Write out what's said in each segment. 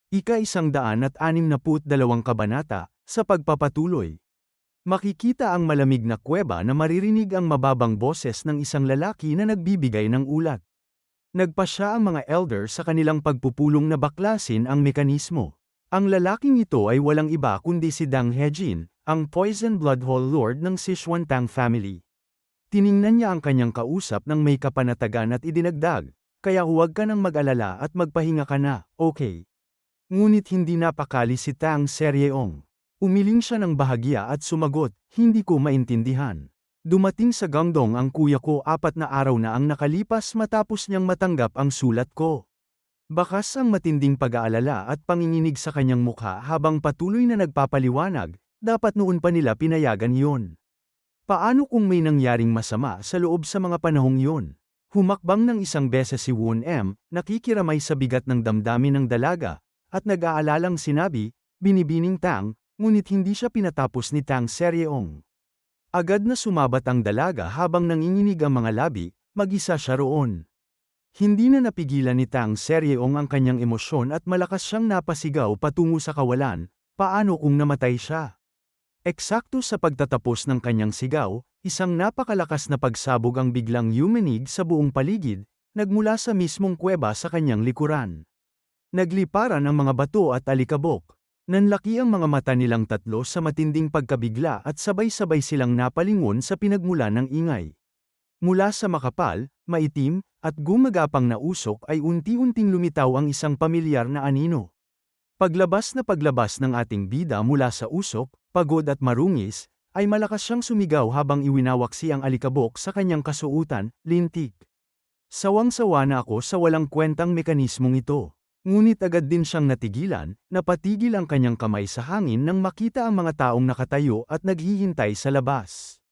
Ika-162 kabanata, sa pagpapatuloy. Makikita ang malamig na kuweba na maririnig ang mababang boses ng isang lalaki na nagbibigay ng ulat. Nagpasya ang mga elder sa kanilang pagpupulong na baklasin ang mekanismo. Ang lalaking ito ay walang iba kundi si Dang Hejin, ang Poison Bloodhole Lord ng Sichuan-Tang family. Tiningnan niya ang kanyang kausap ng may kapanatagan at idinagdag, kaya huwag ka nang mag-alala at magpahinga ka na, okay? Ngunit hindi napakali si Tang Seryeong. Umiling siya ng bahagya at sumagot, hindi ko maintindihan. Dumating sa Guangdong ang kuya ko 4 na araw na ang nakalipas matapos niyang matanggap ang sulat ko. Bakas ang matinding pag-aalala at panginginig sa kanyang mukha habang patuloy na nagpapaliwanag, dapat noon pa nila pinayagan yon. Paano kung may nangyaring masama sa loob sa mga panahong yon? Humakbang ng isang beses si Won M, nakikiramay sa bigat ng damdamin ng dalaga, at nag-aalalang sinabi, binibining Tang, ngunit hindi siya pinatapos ni Tang Seryeong. Agad na sumabat ang dalaga habang nanginginig ang mga labi, mag-isa siya roon. Hindi na napigilan ni Tang Seryeong ang kanyang emosyon at malakas siyang napasigaw patungo sa kawalan, paano kung namatay siya? Eksakto sa pagtatapos ng kanyang sigaw, isang napakalakas na pagsabog ang biglang yumanig sa buong paligid, nagmula sa mismong kuweba sa kanyang likuran. Nagliparan ang mga bato at alikabok. Nanlaki ang mga mata nilang tatlo sa matinding pagkabigla at sabay-sabay silang napalingon sa pinagmulan ng ingay. Mula sa makapal, maitim, at gumagapang na usok ay unti-unting lumitaw ang isang pamilyar na anino. Paglabas ng ating bida mula sa usok, pagod at marungis, ay malakas siyang sumigaw habang iwinawaksi ang alikabok sa kanyang kasuutan, lintik. Sawang-sawa na ako sa walang kwentang mekanismong ito. Ngunit agad din siyang natigilan, napatigil ang kanyang kamay sa hangin nang makita ang mga taong nakatayo at naghihintay sa labas.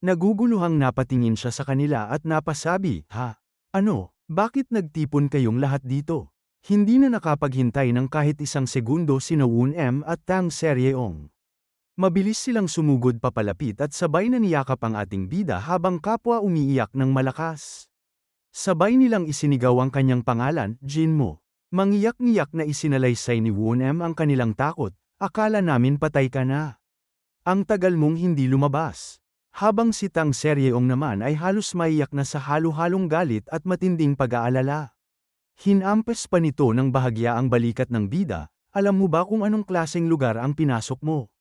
Naguguluhang napatingin siya sa kanila at napasabi, ha? Ano, bakit nagtipon kayong lahat dito? Hindi na nakapaghintay ng kahit isang segundo sina Won M at Tang Seryeong. Mabilis silang sumugod papalapit at sabay na niyakap ang ating bida habang kapwa umiiyak ng malakas. Sabay nilang isinigaw ang kanyang pangalan, Jinmo. Mangiyak-ngiyak na isinalaysay ni Won M ang kanilang takot, akala namin patay ka na. Ang tagal mong hindi lumabas. Habang si Tang Seryeong naman ay halos maiyak na sa halo-halong galit at matinding pag-aalala. Hinampes pa nito ng bahagya ang balikat ng bida, alam mo ba kung anong klaseng lugar ang pinasok mo?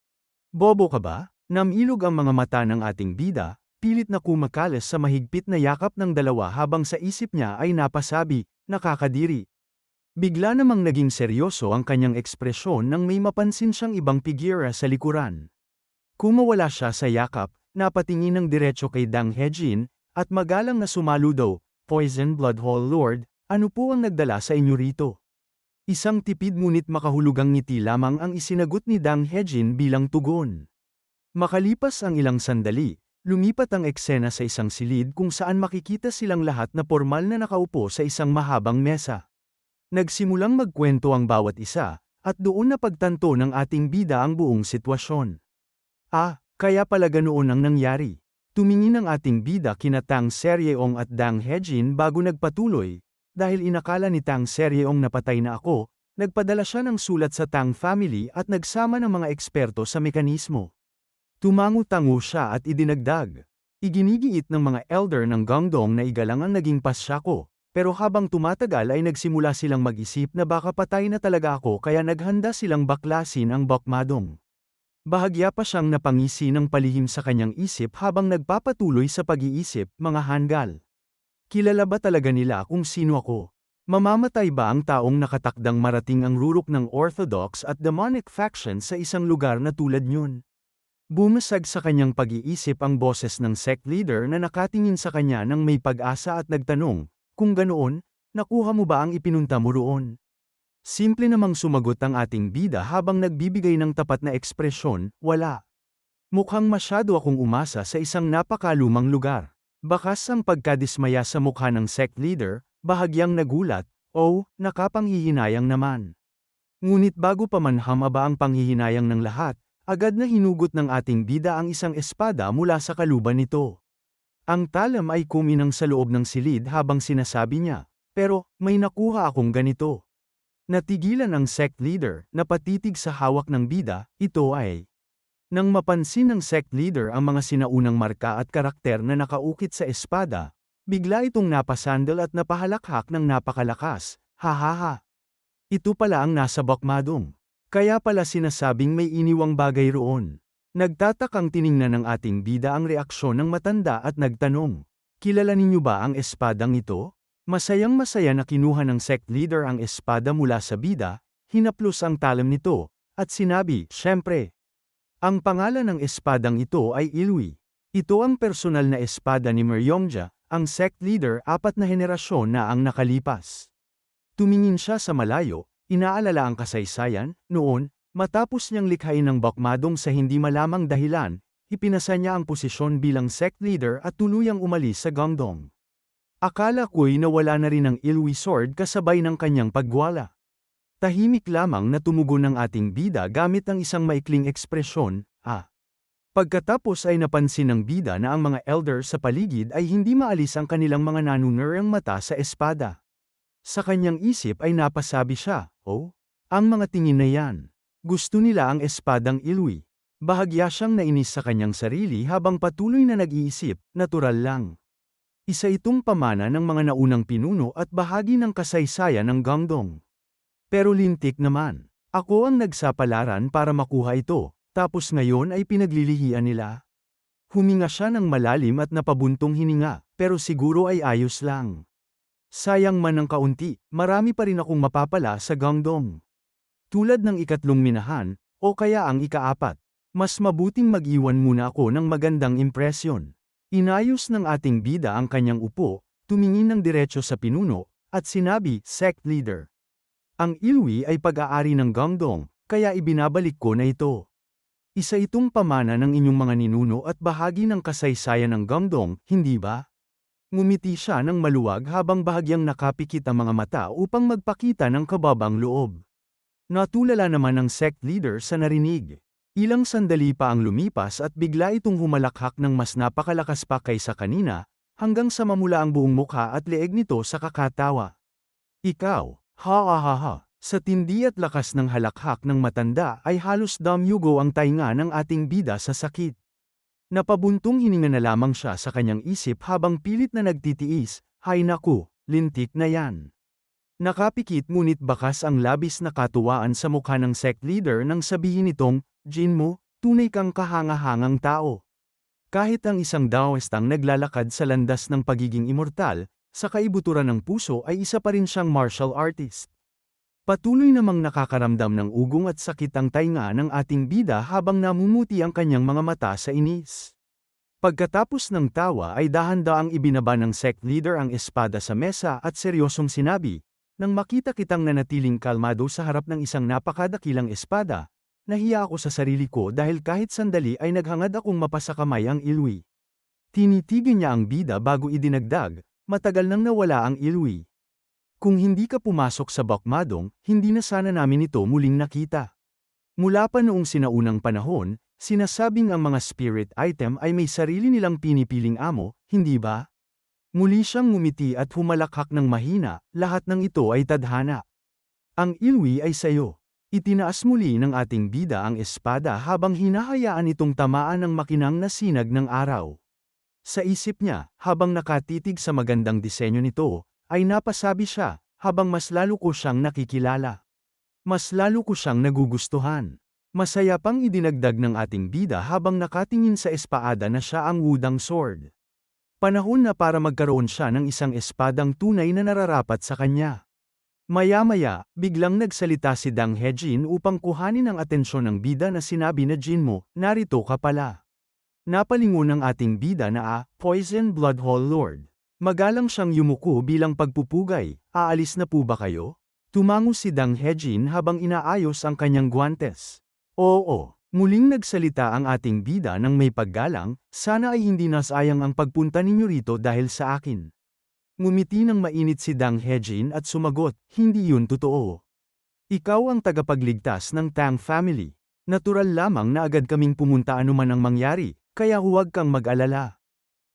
Bobo ka ba? Namilog ang mga mata ng ating bida, pilit na kumakalas sa mahigpit na yakap ng dalawa habang sa isip niya ay napasabi, nakakadiri. Bigla namang naging seryoso ang kanyang ekspresyon nang may mapansin siyang ibang figura sa likuran. Kumawala siya sa yakap, napatingin ng diretso kay Dang Hejin, at magalang na sumaludo, Poison Bloodhole Lord, ano po ang nagdala sa inyo rito? Isang tipid ngunit makahulugang ngiti lamang ang isinagot ni Dang Hejin bilang tugon. Makalipas ang ilang sandali, lumipat ang eksena sa isang silid kung saan makikita silang lahat na pormal na nakaupo sa isang mahabang mesa. Nagsimulang magkwento ang bawat isa, at doon napagtanto ng ating bida ang buong sitwasyon. Kaya pala ganoon ang nangyari. Tumingin ang ating bida kina Tang Seryeong at Dang Hejin bago nagpatuloy. Dahil inakala ni Tang Seryeong napatay na ako, nagpadala siya ng sulat sa Tang family at nagsama ng mga eksperto sa mekanismo. Tumango-tango siya at idinagdag. Iginigiit ng mga elder ng Guangdong na igalang ang naging pasya ko, pero habang tumatagal ay nagsimula silang mag-isip na baka patay na talaga ako kaya naghanda silang baklasin ang Bokmadong. Bahagya pa siyang napangisi ng palihim sa kanyang isip habang nagpapatuloy sa pag-iisip, mga Hangul. Kilala ba talaga nila kung sino ako? Mamamatay ba ang taong nakatakdang marating ang rurok ng Orthodox at demonic faction sa isang lugar na tulad niyon? Bumasag sa kanyang pag-iisip ang boses ng sect leader na nakatingin sa kanya ng may pag-asa at nagtanong, kung ganoon, nakuha mo ba ang ipinunta mo roon? Simple namang sumagot ang ating bida habang nagbibigay ng tapat na ekspresyon, wala. Mukhang masyado akong umasa sa isang napakalumang lugar. Bakas ang pagkadismaya sa mukha ng sect leader, bahagyang nagulat, nakapanghihinayang naman. Ngunit bago pa man hamaba ang panghihinayang ng lahat, agad na hinugot ng ating bida ang isang espada mula sa kaluban nito. Ang talam ay kuminang sa loob ng silid habang sinasabi niya, pero may nakuha akong ganito. Natigilan ang sect leader na patitig sa hawak ng bida, ito ay. Nang mapansin ng sect leader ang mga sinaunang marka at karakter na nakaukit sa espada, bigla itong napasandal at napahalakhak ng napakalakas, hahaha. Ito pala ang nasa bakmadong. Kaya pala sinasabing may iniwang bagay roon. Nagtatakang tiningnan ng ating bida ang reaksyon ng matanda at nagtanong, kilala ninyo ba ang espadang ito? Masayang-masaya na kinuha ng sect leader ang espada mula sa bida, hinaplos ang talam nito, at sinabi, syempre. Ang pangalan ng espadang ito ay Ilwi. Ito ang personal na espada ni Myeongja, ang sect leader 4 na henerasyon na ang nakalipas. Tumingin siya sa malayo, inaalala ang kasaysayan, noon, matapos niyang likhain ng bakmadong sa hindi malamang dahilan, ipinasa niya ang posisyon bilang sect leader at tuluyang umalis sa Gangdong. Akala ko'y nawala na rin ang Ilwi sword kasabay ng kanyang pagwala. Tahimik lamang na tumugon ng ating bida gamit ang isang maikling ekspresyon, Pagkatapos ay napansin ng bida na ang mga elder sa paligid ay hindi maalis ang kanilang mga nanunurang mata sa espada. Sa kanyang isip ay napasabi siya, ang mga tingin na yan. Gusto nila ang espadang Ilwi. Bahagya siyang nainis sa kanyang sarili habang patuloy na nag-iisip, natural lang. Isa itong pamana ng mga naunang pinuno at bahagi ng kasaysayan ng Gangdong. Pero lintik naman. Ako ang nagsapalaran para makuha ito, tapos ngayon ay pinaglilihian nila. Huminga siya ng malalim at napabuntong hininga, pero siguro ay ayos lang. Sayang man ng kaunti, marami pa rin akong mapapala sa Gangdong. Tulad ng ikatlong minahan, o kaya ang ika-4, mas mabuting mag-iwan muna ako ng magandang impresyon. Inayos ng ating bida ang kanyang upo, tumingin ng diretso sa pinuno, at sinabi, sect leader. Ang Ilwi ay pag-aari ng Gangdong, kaya ibinabalik ko na ito. Isa itong pamana ng inyong mga ninuno at bahagi ng kasaysayan ng Gangdong, hindi ba? Ngumiti siya ng maluwag habang bahagyang nakapikit ang mga mata upang magpakita ng kababang loob. Natulala naman ang sect leader sa narinig. Ilang sandali pa ang lumipas at bigla itong humalakhak ng mas napakalakas pa kaysa kanina, hanggang sa mamula ang buong mukha at leeg nito sa kakatawa. Ikaw, ha. Sa tindi at lakas ng halakhak ng matanda ay halos damyugo ang tainga ng ating bida sa sakit. Napabuntong hininga na lamang siya sa kanyang isip habang pilit na nagtitiis, hay naku, lintik na yan. Nakapikit ngunit bakas ang labis na katuwaan sa mukha ng sect leader nang sabihin nitong, Jin mo, tunay kang kahanga-hangang tao. Kahit ang isang Daoistang naglalakad sa landas ng pagiging immortal, sa kaibuturan ng puso ay isa pa rin siyang martial artist. Patuloy namang nakakaramdam ng ugong at sakit ang tainga ng ating bida habang namumuti ang kanyang mga mata sa inis. Pagkatapos ng tawa ay dahan-daang ibinaba ng sect leader ang espada sa mesa at seryosong sinabi, nang makita kitang nanatiling kalmado sa harap ng isang napakadakilang espada, nahiya ako sa sarili ko dahil kahit sandali ay naghangad akong mapasakamay ang Ilwi. Tinitigan niya ang bida bago idinagdag, matagal nang nawala ang Ilwi. Kung hindi ka pumasok sa bakmadong, hindi na sana namin ito muling nakita. Mula pa noong sinaunang panahon, sinasabing ang mga spirit item ay may sarili nilang pinipiling amo, hindi ba? Muli siyang ngumiti at humalakhak ng mahina, lahat ng ito ay tadhana. Ang Ilwi ay sayo. Itinaas muli ng ating bida ang espada habang hinahayaan itong tamaan ng makinang na sinag ng araw. Sa isip niya, habang nakatitig sa magandang disenyo nito, ay napasabi siya, habang mas lalo ko siyang nakikilala. Mas lalo ko siyang nagugustuhan. Masaya pang idinagdag ng ating bida habang nakatingin sa espada na siya ang Wudang Sword. Panahon na para magkaroon siya ng isang espadang tunay na nararapat sa kanya. Maya-maya, biglang nagsalita si Dang Hejin upang kuhanin ang atensyon ng bida na sinabi na Jin mo, narito ka pala. Napalingon ng ating bida na Poison Bloodhole Lord. Magalang siyang yumuko bilang pagpupugay, aalis na po ba kayo? Tumango si Dang Hejin habang inaayos ang kanyang guwantes. Oo, muling nagsalita ang ating bida ng may paggalang, sana ay hindi nasayang ang pagpunta ninyo rito dahil sa akin. Ngumiti ng mainit si Dang Hejin at sumagot, hindi yun totoo. Ikaw ang tagapagligtas ng Tang family. Natural lamang na agad kaming pumunta anuman ang mangyari, kaya huwag kang mag-alala.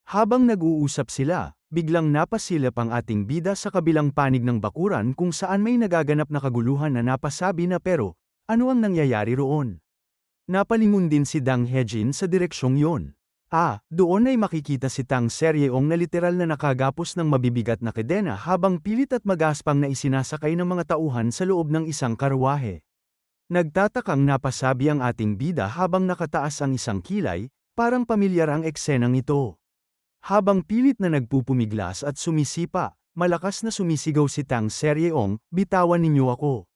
Habang nag-uusap sila, biglang napasilip ang ating bida sa kabilang panig ng bakuran kung saan may nagaganap na kaguluhan na napasabi na pero, ano ang nangyayari roon? Napalingon din si Dang Hejin sa direksyong yon. Doon ay makikita si Tang Seryeong na literal na nakagapos ng mabibigat na kedena habang pilit at magaspang na isinasakay ng mga tauhan sa loob ng isang karwahe. Nagtatakang napasabi ang ating bida habang nakataas ang isang kilay, parang pamilyar ang eksenang ito. Habang pilit na nagpupumiglas at sumisipa, malakas na sumisigaw si Tang Seryeong, "Bitawan ninyo ako.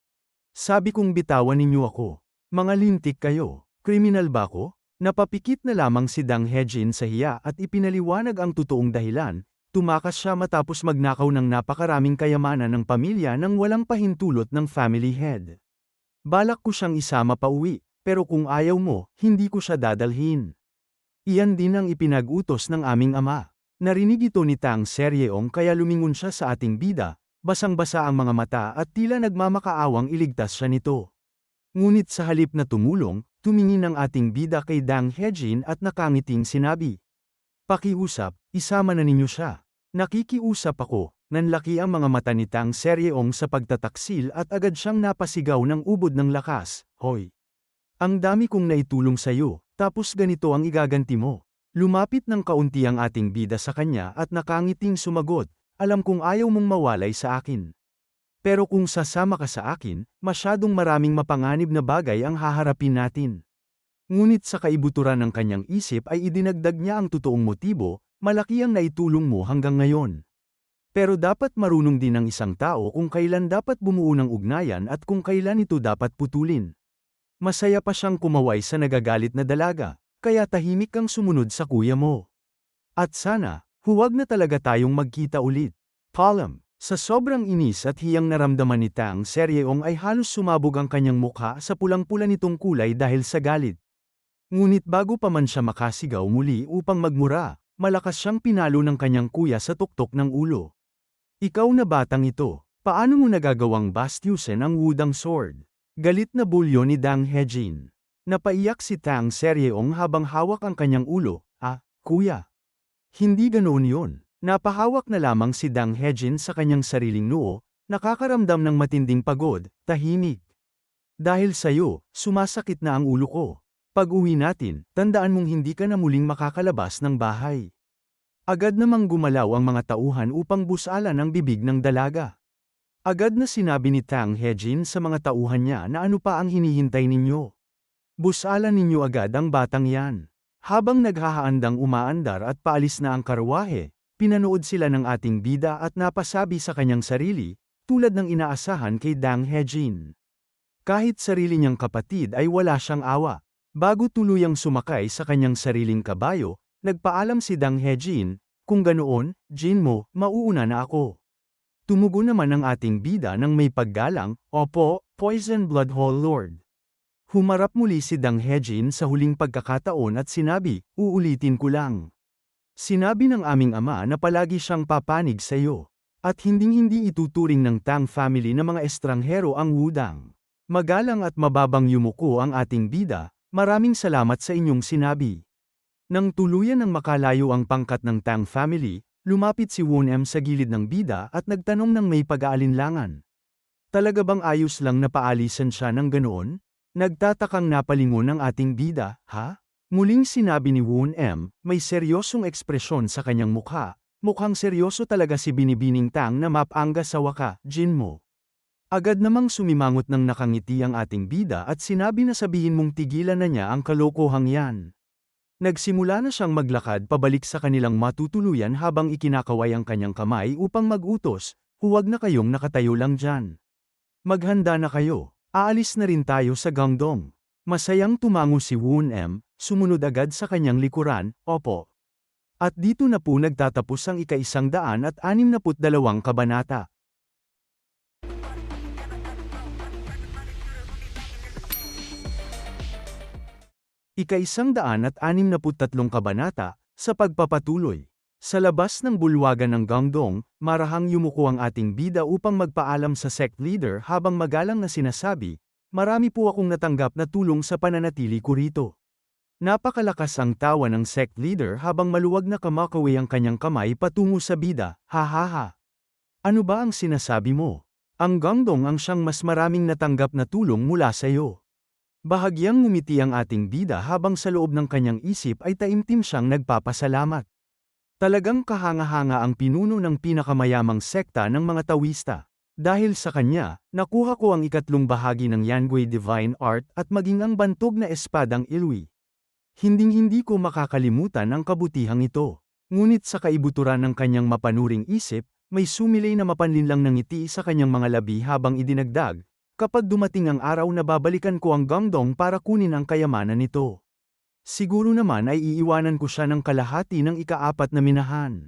Sabi kong bitawan ninyo ako. Mga lintik kayo, kriminal ba ako?" Napapikit na lamang si Dang Hejin sa hiya at ipinaliwanag ang totoong dahilan, tumakas siya matapos magnakaw ng napakaraming kayamanan ng pamilya nang walang pahintulot ng family head. Balak ko siyang isama pa uwi, pero kung ayaw mo, hindi ko siya dadalhin. Iyan din ang ipinag-utos ng aming ama. Narinig ito ni Tang Seryeong kaya lumingon siya sa ating bida, basang-basa ang mga mata at tila nagmamakaawang iligtas siya nito. Ngunit sa halip na tumulong, tumingin ang ating bida kay Dang Hejin at nakangiting sinabi, "Pakiusap, isama na ninyo siya." "Nakikiusap ako," nanlaki ang mga mata ni Tang Seryeong sa pagtataksil at agad siyang napasigaw ng ubod ng lakas, "Hoy! Ang dami kong naitulong sa'yo, tapos ganito ang igaganti mo." Lumapit ng kaunti ang ating bida sa kanya at nakangiting sumagot, "Alam kong ayaw mong mawalay sa akin. Pero kung sasama ka sa akin, masyadong maraming mapanganib na bagay ang haharapin natin." Ngunit sa kaibuturan ng kanyang isip ay idinagdag niya ang totoong motibo, "Malaki ang naitulong mo hanggang ngayon. Pero dapat marunong din ang isang tao kung kailan dapat bumuo ng ugnayan at kung kailan ito dapat putulin." Masaya pa siyang kumaway sa nagagalit na dalaga, kaya tahimik kang sumunod sa kuya mo. At sana, huwag na talaga tayong magkita ulit. Column. Sa sobrang inis at hiyang naramdaman ni Tang Seryeong ay halos sumabog ang kanyang mukha sa pulang-pula nitong kulay dahil sa galit. Ngunit bago pa man siya makasigaw muli upang magmura, malakas siyang pinalo ng kanyang kuya sa tuktok ng ulo. "Ikaw na batang ito, paano mo nagagawang bastyusin ang wudang sword?" Galit na bulyo ni Dang Hejin. Napaiyak si Tang Seryeong habang hawak ang kanyang ulo, Kuya. Hindi ganoon yon." Napahawak na lamang si Dang Hejin sa kanyang sariling noo, nakakaramdam ng matinding pagod, tahimik. "Dahil sa'yo, sumasakit na ang ulo ko. Pag-uwi natin, tandaan mong hindi ka na muling makakalabas ng bahay." Agad namang gumalaw ang mga tauhan upang busalan ang bibig ng dalaga. Agad na sinabi ni Tang Hejin sa mga tauhan niya na ano pa ang hinihintay ninyo. Busalan ninyo agad ang batang yan. Habang naghahaandang umaandar at paalis na ang karwahe, pinanood sila ng ating bida at napasabi sa kanyang sarili, tulad ng inaasahan kay Dang Hejin. Kahit sarili niyang kapatid ay wala siyang awa. Bago tuluyang sumakay sa kanyang sariling kabayo, nagpaalam si Dang Hejin, "Kung ganoon, Jin mo, mauuna na ako." Tumugon naman ang ating bida ng may paggalang, "Opo, Poison Blood Hall Lord." Humarap muli si Dang Hejin sa huling pagkakataon at sinabi, "Uulitin ko lang. Sinabi ng aming ama na palagi siyang papanig sa iyo. At hinding-hindi ituturing ng Tang family na mga estranghero ang wudang." Magalang at mababang yumuko ang ating bida, "Maraming salamat sa inyong sinabi." Nang tuluyan ng makalayo ang pangkat ng Tang family, lumapit si Won M sa gilid ng bida at nagtanong ng may pag-aalinlangan. Talaga bang ayos lang na paalisan siya ng ganoon? Nagtatakang napalingon ang ating bida, "Ha?" Muling sinabi ni Won M, may seryosong ekspresyon sa kanyang mukha. "Mukhang seryoso talaga si Binibining Tang na mapangga sa waka, Jin mo." Agad namang sumimangot ng nakangiti ang ating bida at sinabi na sabihin mong tigilan na niya ang kalokohang yan. Nagsimula na siyang maglakad pabalik sa kanilang matutuluyan habang ikinakaway ang kanyang kamay upang mag-utos, "Huwag na kayong nakatayo lang dyan. Maghanda na kayo, aalis na rin tayo sa Gangdong." Masayang tumango si Won M, sumunod agad sa kanyang likuran, "Opo." At dito na po nagtatapos ang ika-162 kabanata. Ika-163 kabanata, sa pagpapatuloy. Sa labas ng bulwagan ng Gangdong, marahang yumuko ang ating bida upang magpaalam sa sect leader habang magalang na sinasabi, "Marami po akong natanggap na tulong sa pananatili ko rito. Napakalakas ang tawa ng sect leader habang maluwag na kumakawi ang kanyang kamay patungo sa bida, hahaha. Ano ba ang sinasabi mo? Ang Gangdong ang siyang mas maraming natanggap na tulong mula sa iyo. Bahagyang ngumiti ang ating bida habang sa loob ng kanyang isip ay taimtim siyang nagpapasalamat. Talagang kahanga-hanga ang pinuno ng pinakamayamang sekta ng mga Taoista. Dahil sa kanya, nakuha ko ang ikatlong bahagi ng Yangui Divine Art at maging ang bantog na espadang Ilwi. Hinding-hindi ko makakalimutan ang kabutihang ito. Ngunit sa kaibuturan ng kanyang mapanuring isip, may sumilay na mapanlinlang ng ngiti sa kanyang mga labi habang idinagdag, kapag dumating ang araw na babalikan ko ang Gangdong para kunin ang kayamanan nito. Siguro naman ay iiwanan ko siya ng kalahati ng ika-4 na minahan.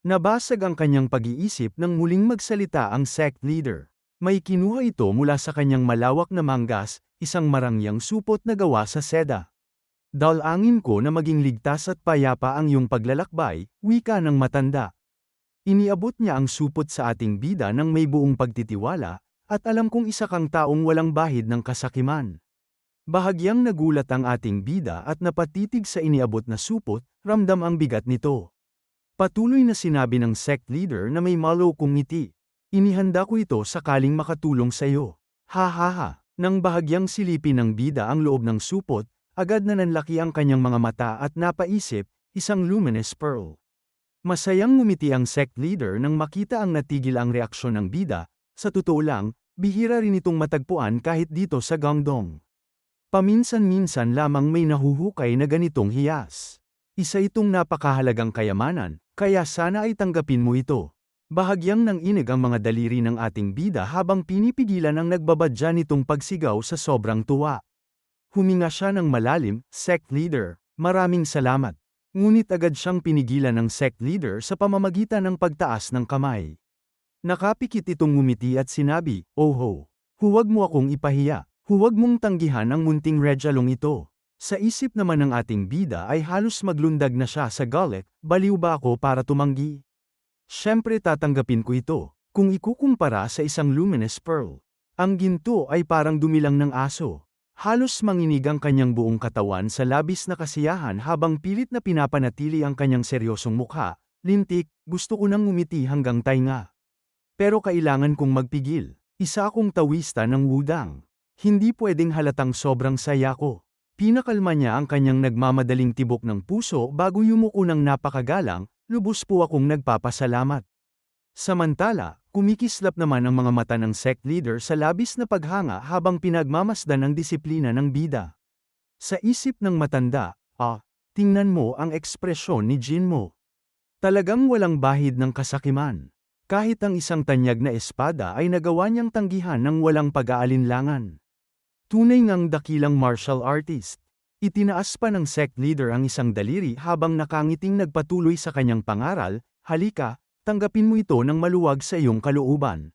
Nabasag ang kanyang pag-iisip nang muling magsalita ang sect leader. May kinuha ito mula sa kanyang malawak na manggas, isang marangyang supot na gawa sa seda. Dalangin ko na maging ligtas at payapa ang iyong paglalakbay, wika ng matanda. Iniabot niya ang supot sa ating bida nang may buong pagtitiwala, at alam kong isa kang taong walang bahid ng kasakiman. Bahagyang nagulat ang ating bida at napatitig sa iniabot na supot, ramdam ang bigat nito. Patuloy na sinabi ng sect leader na may malukong ngiti. Inihanda ko ito sakaling makatulong sa iyo. Ha. Nang bahagyang silipin ng bida ang loob ng supot, agad na nanlaki ang kanyang mga mata at napaisip, isang luminous pearl. Masayang ngumiti ang sect leader nang makita ang natigil ang reaksyon ng bida, sa totoo lang, bihira rin itong matagpuan kahit dito sa Gangdong. Paminsan-minsan lamang may nahuhukay na ganitong hiyas. Isa itong napakahalagang kayamanan, kaya sana ay tanggapin mo ito. Bahagyang nanginig ang mga daliri ng ating bida habang pinipigilan ang nagbabadya nitong pagsigaw sa sobrang tuwa. Huminga siya ng malalim, sect leader, maraming salamat. Ngunit agad siyang pinigilan ng sect leader sa pamamagitan ng pagtaas ng kamay. Nakapikit itong ngumiti at sinabi, "Oh, huwag mo akong ipahiya, huwag mong tanggihan ang munting redyalong ito." Sa isip naman ng ating bida ay halos maglundag na siya sa galit, baliw ba ako para tumanggi? Siyempre tatanggapin ko ito, kung ikukumpara sa isang luminous pearl. Ang ginto ay parang dumilang ng aso. Halos manginig ang kanyang buong katawan sa labis na kasiyahan habang pilit na pinapanatili ang kanyang seryosong mukha, lintik, gusto ko nang ngumiti hanggang tainga. Pero kailangan kong magpigil. Isa akong tawista ng wudang. Hindi pwedeng halatang sobrang saya ko. Pinakalma niya ang kanyang nagmamadaling tibok ng puso bago yumuko ng napakagalang, lubos po akong nagpapasalamat. Samantala, kumikislap naman ang mga mata ng sect leader sa labis na paghanga habang pinagmamasdan ang disiplina ng bida. Sa isip ng matanda, tingnan mo ang ekspresyon ni Jin mo. Talagang walang bahid ng kasakiman. Kahit ang isang tanyag na espada ay nagawa niyang tanggihan ng walang pag-aalinlangan. Tunay ngang dakilang martial artist. Itinaas pa ng sect leader ang isang daliri habang nakangiting nagpatuloy sa kanyang pangaral, halika, tanggapin mo ito ng maluwag sa iyong kalooban.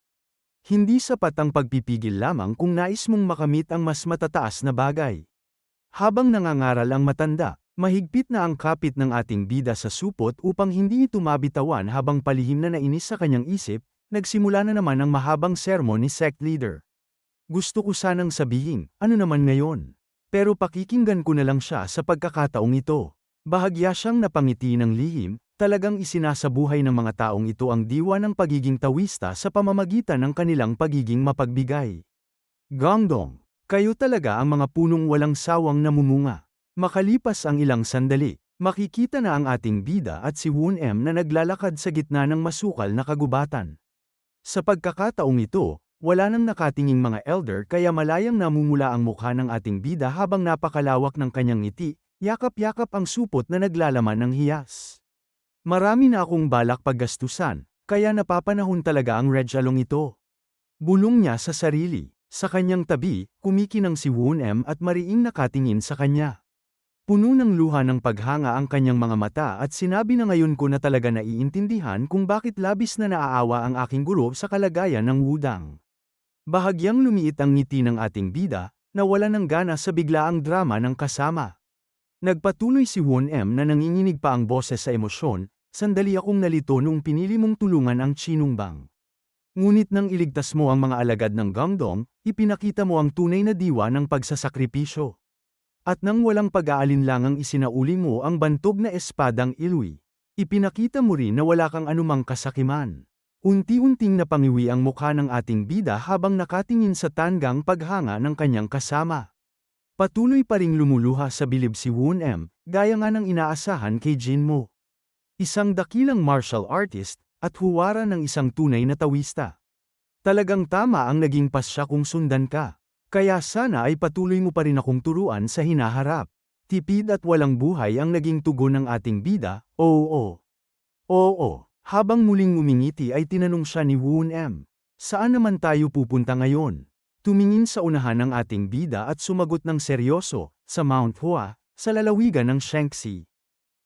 Hindi sapat ang pagpipigil lamang kung nais mong makamit ang mas matataas na bagay. Habang nangangaral ang matanda, mahigpit na ang kapit ng ating bida sa supot upang hindi ito mabitawan habang palihim na nainis sa kanyang isip, nagsimula na naman ang mahabang sermon ni sect leader. Gusto ko sanang sabihin, ano naman ngayon? Pero pakikinggan ko na lang siya sa pagkakataong ito. Bahagya siyang napangiti ng lihim, talagang isinasabuhay ng mga taong ito ang diwa ng pagiging tawista sa pamamagitan ng kanilang pagiging mapagbigay. Gangdong, kayo talaga ang mga punong walang sawang namumunga. Makalipas ang ilang sandali, makikita na ang ating bida at si Woon M na naglalakad sa gitna ng masukal na kagubatan. Sa pagkakataong ito, wala nang nakatinging mga elder kaya malayang namumula ang mukha ng ating bida habang napakalawak ng kanyang ngiti, yakap-yakap ang supot na naglalaman ng hiyas. Marami na akong balak paggastusan, kaya napapanahon talaga ang redyalong ito. Bulong niya sa sarili. Sa kanyang tabi, kumikinang si Woon M at mariing nakatingin sa kanya. Puno ng luha ng paghanga ang kanyang mga mata at sinabi na ngayon ko na talaga naiintindihan kung bakit labis na naaawa ang aking guro sa kalagayan ng wudang. Bahagyang lumiit ang ngiti ng ating bida, nawala ng gana sa biglaang drama ng kasama. Nagpatuloy si Woon M na nanginginig pa ang boses sa emosyon, sandali akong nalito noong pinili mong tulungan ang Chinungbang. Ngunit nang iligtas mo ang mga alagad ng Gangdong, ipinakita mo ang tunay na diwa ng pagsasakripisyo. At nang walang pag-aalinlangang isinauli mo ang bantog na espadang Ilwi. Ipinakita mo rin na wala kang anumang kasakiman. Unti-unting napangiwi ang mukha ng ating bida habang nakatingin sa tanggang paghanga ng kanyang kasama. Patuloy pa ring lumuluha sa bilib si Woon M, gaya nga ng inaasahan kay Jin Mo. Isang dakilang martial artist, at huwara ng isang tunay na tawista. Talagang tama ang naging pasya kung sundan ka. Kaya sana ay patuloy mo pa rin akong turuan sa hinaharap. Tipid at walang buhay ang naging tugon ng ating bida, oo. Oo. Habang muling ngumingiti ay tinanong siya ni Woon M. Saan naman tayo pupunta ngayon? Tumingin sa unahan ng ating bida at sumagot ng seryoso, sa Mount Hua, sa lalawigan ng Shanxi.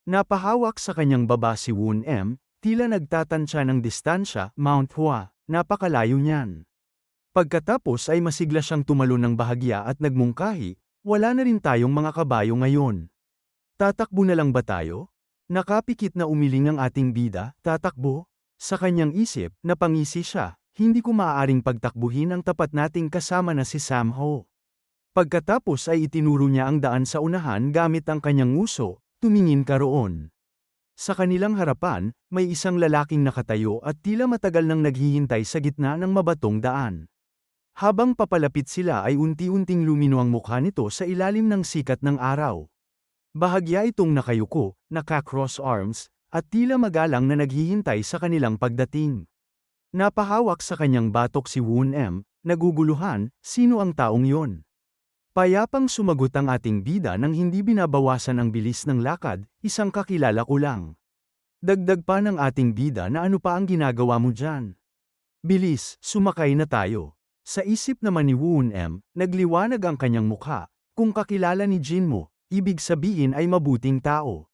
Napahawak sa kanyang baba si Woon M, tila nagtatansya ng distansya, Mount Hua, napakalayo niyan. Pagkatapos ay masigla siyang tumalon ng bahagya at nagmungkahi, wala na rin tayong mga kabayo ngayon. Tatakbo na lang ba tayo? Nakapikit na umiling ang ating bida, tatakbo? Sa kanyang isip, napangisi siya, hindi ko maaaring pagtakbuhin ang tapat nating kasama na si Sam Ho. Pagkatapos ay itinuro niya ang daan sa unahan gamit ang kanyang nguso, tumingin ka roon. Sa kanilang harapan, may isang lalaking nakatayo at tila matagal nang naghihintay sa gitna ng mabatong daan. Habang papalapit sila ay unti-unting lumino ang mukha nito sa ilalim ng sikat ng araw. Bahagya itong nakayuko, naka-cross arms, at tila magalang na naghihintay sa kanilang pagdating. Napahawak sa kanyang batok si Woon M, naguguluhan, sino ang taong yon? Payapang sumagot ang ating bida nang hindi binabawasan ang bilis ng lakad, isang kakilala ko lang. Dagdag pa ng ating bida na ano pa ang ginagawa mo dyan? Bilis, sumakay na tayo. Sa isip naman ni Woon M, nagliwanag ang kanyang mukha, kung kakilala ni Jin Mo, ibig sabihin ay mabuting tao.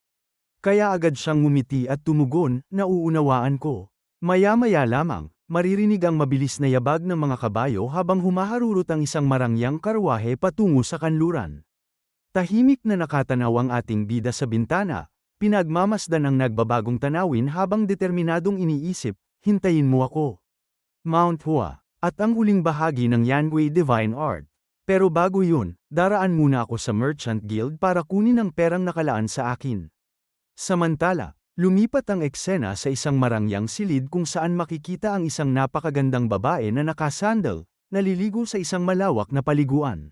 Kaya agad siyang ngumiti at tumugon, nauunawaan ko. Maya-maya lamang, maririnig ang mabilis na yabag ng mga kabayo habang humaharurot ang isang marangyang karwahe patungo sa kanluran. Tahimik na nakatanaw ang ating bida sa bintana, pinagmamasdan ang nagbabagong tanawin habang determinadong iniisip, hintayin mo ako. Mount Hua, at ang huling bahagi ng Yanwei Divine Art. Pero bago yun, daraan muna ako sa Merchant Guild para kunin ang perang nakalaan sa akin. Samantala, lumipat ang eksena sa isang marangyang silid kung saan makikita ang isang napakagandang babae na nakasandal, naliligo sa isang malawak na paliguan.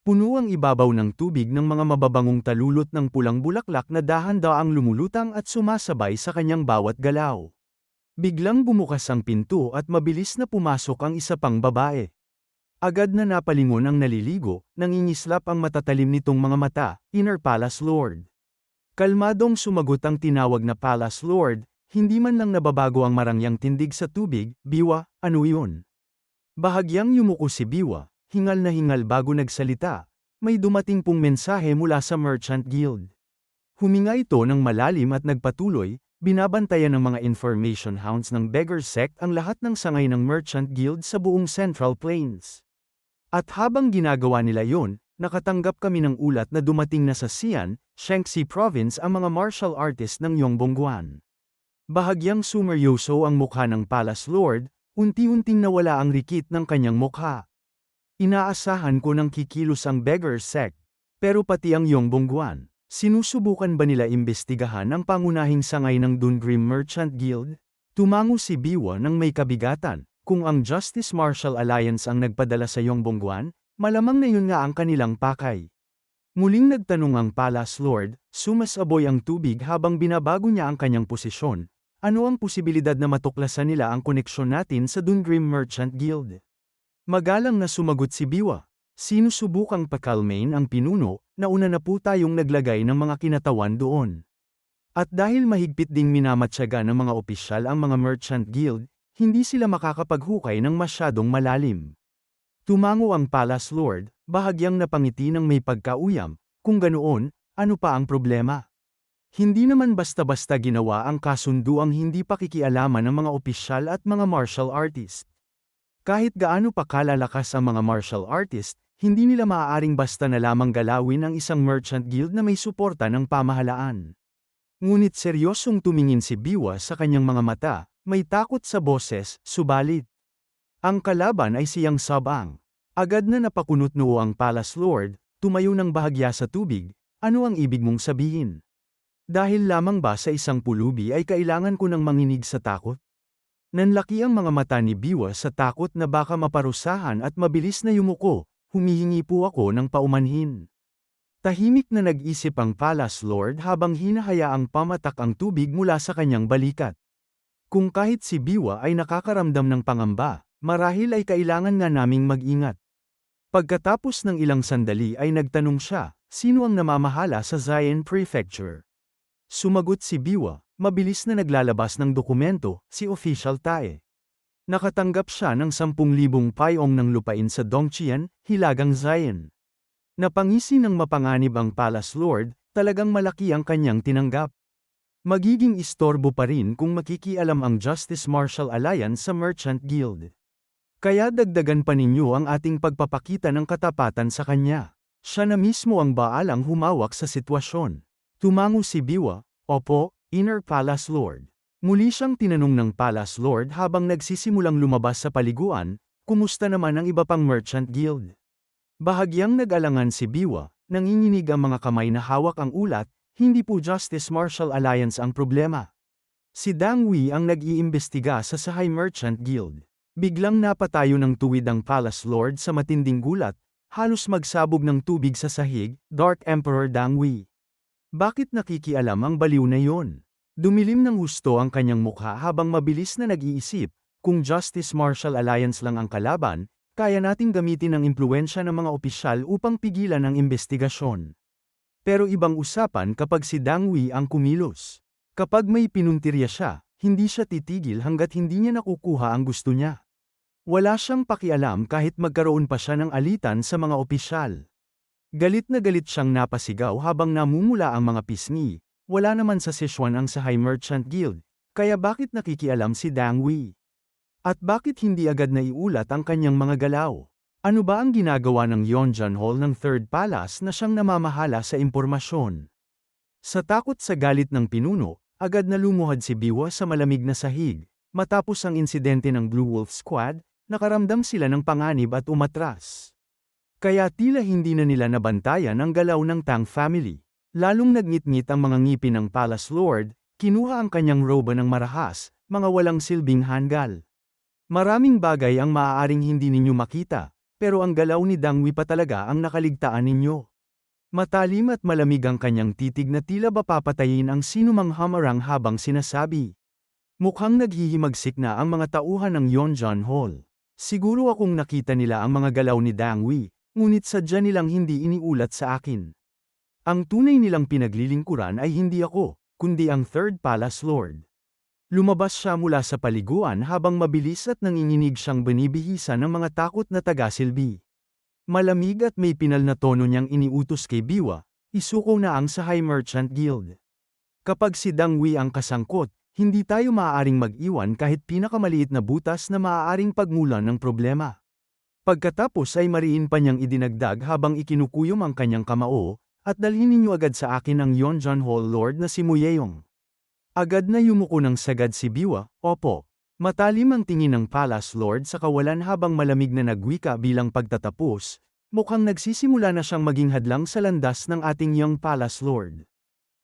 Puno ang ibabaw ng tubig ng mga mababangong talulot ng pulang bulaklak na dahan-daang lumulutang at sumasabay sa kanyang bawat galaw. Biglang bumukas ang pinto at mabilis na pumasok ang isa pang babae. Agad na napalingon ang naliligo, nangingislap ang matatalim nitong mga mata, Inner Palace Lord. Kalmadong sumagot ang tinawag na Palace Lord, hindi man lang nababago ang marangyang tindig sa tubig, Biwa, ano yun? Bahagyang yumuko si Biwa, hingal na hingal bago nagsalita, may dumating pong mensahe mula sa Merchant Guild. Huminga ito ng malalim at nagpatuloy, binabantayan ng mga information hounds ng Beggar Sect ang lahat ng sangay ng Merchant Guild sa buong Central Plains. At habang ginagawa nila yon, nakatanggap kami ng ulat na dumating na sa Xi'an, Shanxi Province ang mga martial artist ng Yongbongguan. Bahagyang sumeryoso ang mukha ng Palace Lord, unti-unting nawala ang rikit ng kanyang mukha. Inaasahan ko nang kikilos ang Beggar Sect, pero pati ang Yongbongguan. Sinusubukan ba nila imbestigahan ang pangunahing sangay ng Dungrim Merchant Guild? Tumango si Biwa nang may kabigatan. Kung ang Justice Martial Alliance ang nagpadala sa Yongbongguan, malamang na yun nga ang kanilang pakay. Muling nagtanong ang Palace Lord, sumasaboy ang tubig habang binabago niya ang kanyang posisyon. Ano ang posibilidad na matuklasan nila ang koneksyon natin sa Dungrim Merchant Guild? Magalang na sumagot si Biwa. Sinusubukang pakalmain ang pinuno, nauna na po tayong naglagay ng mga kinatawan doon. At dahil mahigpit ding minamatyaga ng mga opisyal ang mga Merchant Guild, hindi sila makakapaghukay ng masyadong malalim. Tumango ang Palace Lord, bahagyang napangiti ng may pagkauyam, kung ganoon, ano pa ang problema? Hindi naman basta-basta ginawa ang kasunduang hindi pakikialaman ng mga opisyal at mga martial artist. Kahit gaano pa kalalakas ang mga martial artist, hindi nila maaaring basta na lamang galawin ang isang Merchant Guild na may suporta ng pamahalaan. Ngunit seryosong tumingin si Biwa sa kanyang mga mata, may takot sa boses, subalit. Ang kalaban ay siyang Sabang. Agad na napakunot noo ang Palace Lord, tumayo ng bahagya sa tubig, ano ang ibig mong sabihin? Dahil lamang ba sa isang pulubi ay kailangan ko ng manginig sa takot? Nanlaki ang mga mata ni Biwa sa takot na baka maparusahan at mabilis na yumuko, humihingi po ako ng paumanhin. Tahimik na nag-isip ang Palace Lord habang hinahayaang pamatak ang tubig mula sa kanyang balikat. Kung kahit si Biwa ay nakakaramdam ng pangamba, marahil ay kailangan nga naming mag-ingat. Pagkatapos ng ilang sandali ay nagtanong siya, sino ang namamahala sa Zion Prefecture? Sumagot si Biwa, mabilis na naglalabas ng dokumento, si Official Tae. Nakatanggap siya ng 10,000 payong ng lupain sa Dongchian, Hilagang Zion. Napangisi ng mapanganib ang Palace Lord, talagang malaki ang kanyang tinanggap. Magiging istorbo pa rin kung makikialam ang Justice Martial Alliance sa Merchant Guild. Kaya dagdagan pa ninyo ang ating pagpapakita ng katapatan sa kanya. Siya na mismo ang baalang humawak sa sitwasyon. Tumango si Biwa, opo, Inner Palace Lord. Muli siyang tinanong ng Palace Lord habang nagsisimulang lumabas sa paliguan, kumusta naman ang iba pang Merchant Guild? Bahagyang nag-alangan si Biwa, nanginginig ang mga kamay na hawak ang ulat, hindi po Justice Martial Alliance ang problema. Si Dang Wei ang nag-iimbestiga sa Shanghai Merchant Guild. Biglang napatayo ng tuwid ang Palace Lord sa matinding gulat, halos magsabog ng tubig sa sahig, Dark Emperor Dang Wei. Bakit nakikialam ang baliw na yon? Dumilim ng husto ang kanyang mukha habang mabilis na nag-iisip, kung Justice Martial Alliance lang ang kalaban, kaya nating gamitin ang impluensya ng mga opisyal upang pigilan ang investigasyon. Pero ibang usapan kapag si Dang Wei ang kumilos. Kapag may pinuntirya siya, hindi siya titigil hanggat hindi niya nakukuha ang gusto niya. Wala siyang pakialam kahit magkaroon pa siya ng alitan sa mga opisyal. Galit na galit siyang napasigaw habang namumula ang mga pisngi, wala naman sa Sichuan ang Shanghai Merchant Guild, kaya bakit nakikialam si Dang Wei? At bakit hindi agad naiulat ang kanyang mga galaw? Ano ba ang ginagawa ng Yonjan Hall ng Third Palace na siyang namamahala sa impormasyon? Sa takot sa galit ng pinuno, agad na lumuhad si Biwa sa malamig na sahig. Matapos ang insidente ng Blue Wolf Squad, nakaramdam sila ng panganib at umatras. Kaya tila hindi na nila nabantayan ang galaw ng Tang family. Lalong nagngit-ngit ang mga ngipin ng Palace Lord, kinuha ang kanyang robe ng marahas, mga walang silbing hanggal. Maraming bagay ang maaaring hindi ninyo makita, pero ang galaw ni Dang Wei pa talaga ang nakaligtaan ninyo. Matalim at malamig ang kanyang titig na tila ba papatayin ang sinumang hamarang habang sinasabi. Mukhang naghihimagsik na ang mga tauhan ng Yonjan Hall. Siguro akong nakita nila ang mga galaw ni Dang Wei, ngunit sadya nilang hindi iniulat sa akin. Ang tunay nilang pinaglilingkuran ay hindi ako, kundi ang Third Palace Lord. Lumabas siya mula sa paliguan habang mabilis at nanginginig siyang binibihisa ng mga takot na taga-silbi. Malamig at may pinal na tono niyang iniutos kay Biwa, isuko na ang Shanghai Merchant Guild. Kapag si Dang Wei ang kasangkot, hindi tayo maaaring mag-iwan kahit pinakamaliit na butas na maaaring pagmulan ng problema. Pagkatapos ay mariin pa niyang idinagdag habang ikinukuyom ang kanyang kamao, at dalhin ninyo agad sa akin ang Yonjan Hall Lord na si Muyeyong. Agad na yumuko ng sagad si Biwa, opo. Matalim ang tingin ng Palace Lord sa kawalan habang malamig na nagwika bilang pagtatapos, mukhang nagsisimula na siyang maging hadlang sa landas ng ating Young Palace Lord.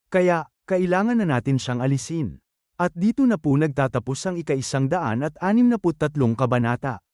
Kaya, kailangan na natin siyang alisin. At dito na po nagtatapos ang ika-163 kabanata.